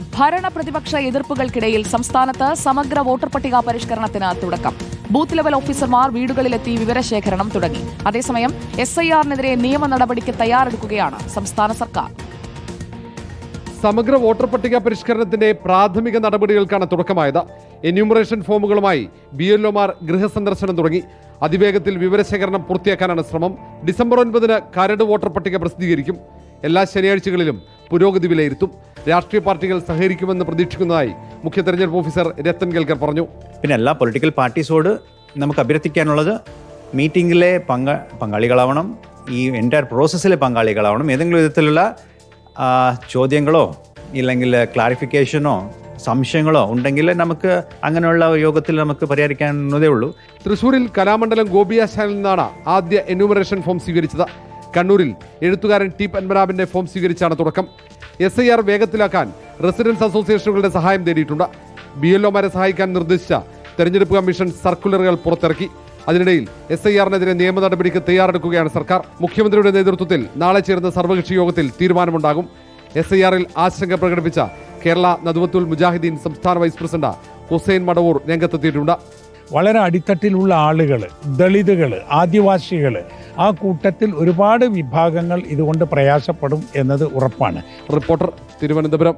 ഭരണ പ്രതിപക്ഷ എതിർപ്പുകൾക്കിടയിൽ സംസ്ഥാനത്ത് സമഗ്ര വോട്ടർ പട്ടിക പരിഷ്കരണത്തിന് തുടക്കം. ബൂത്ത് ലെവൽ ഓഫീസർമാർ വീടുകളിലെത്തി വിവരശേഖരണം തുടങ്ങി. അതേസമയം SIR-നെതിരെ നിയമ നടപടിക്ക് തയ്യാറെടുക്കുകയാണ് സംസ്ഥാന സർക്കാർ. സമഗ്ര വോട്ടർ പട്ടിക പരിഷ്കരണത്തിന്റെ പ്രാഥമിക നടപടികൾക്കാണ് തുടക്കമായത്. എന്യൂമറേഷൻ ഫോമുകളുമായി BLOമാർ ഗൃഹസന്ദർശനം തുടങ്ങി. അതിവേഗത്തിൽ വിവരശേഖരണം പൂർത്തിയാക്കാനാണ് ശ്രമം. ഡിസംബർ 9 കരട് വോട്ടർ പട്ടിക പ്രസിദ്ധീകരിക്കും. എല്ലാ ശനിയാഴ്ചകളിലും പുരോഗതി വിലയിരുത്തും. രാഷ്ട്രീയ പാർട്ടികൾ സഹകരിക്കുമെന്ന് പ്രതീക്ഷിക്കുന്നതായി മുഖ്യ തെരഞ്ഞെടുപ്പ് ഓഫീസർ രത്തൻ കേൽക്കർ പറഞ്ഞു. പിന്നെ എല്ലാ പൊളിറ്റിക്കൽ പാർട്ടീസോട് നമുക്ക് അഭ്യർത്ഥിക്കാനുള്ളത് മീറ്റിംഗിലെ പങ്കാളികളാവണം, ഈ എൻറ്റയർ പ്രോസസ്സിലെ പങ്കാളികളാവണം. ഏതെങ്കിലും വിധത്തിലുള്ള ചോദ്യങ്ങളോ ഇല്ലെങ്കിൽ ക്ലാരിഫിക്കേഷനോ സംശയങ്ങളോ ഉണ്ടെങ്കിൽ നമുക്ക് അങ്ങനെയുള്ള യോഗത്തിൽ നമുക്ക് പരിഹരിക്കാവുന്നതേ ഉള്ളൂ. തൃശൂരിൽ കലാമണ്ഡലം ഗോപിയാശാനിൽ നിന്നാണ് ആദ്യ എന്യൂമറേഷൻ ഫോം സ്വീകരിച്ചത്. കണ്ണൂരിൽ എഴുത്തുകാരൻ T പത്മനാഭന്റെ ഫോം സ്വീകരിച്ചാണ് തുടക്കം. SIR വേഗത്തിലാക്കാൻ റെസിഡൻസ് അസോസിയേഷനുകളുടെ സഹായം തേടിയിട്ടുണ്ട്. BLOമാരെ സഹായിക്കാൻ നിർദ്ദേശിച്ച തെരഞ്ഞെടുപ്പ് കമ്മീഷൻ സർക്കുലറുകൾ പുറത്തിറക്കി. അതിനിടയിൽ SIR-നെതിരെ നിയമ നടപടിക്ക് തയ്യാറെടുക്കുകയാണ് സർക്കാർ. മുഖ്യമന്ത്രിയുടെ നേതൃത്വത്തിൽ നാളെ ചേരുന്ന സർവകക്ഷി യോഗത്തിൽ തീരുമാനമുണ്ടാകും. SIR-ൽ ആശങ്ക പ്രകടിപ്പിച്ച കേരള നദ്വത്തുൽ മുജാഹിദീൻ സംസ്ഥാന വൈസ് പ്രസിഡന്റ് ഹുസൈൻ മടവൂർ രംഗത്തെത്തിയിട്ടുണ്ട്. വളരെ അടിത്തട്ടിലുള്ള ആളുകൾ, ദളിതുകൾ, ആദിവാസികൾ, ആ കൂട്ടത്തിൽ ഒരുപാട് വിഭാഗങ്ങൾ ഇതുകൊണ്ട് പ്രയാസപ്പെടും എന്നത് ഉറപ്പാണ്. റിപ്പോർട്ടർ, തിരുവനന്തപുരം.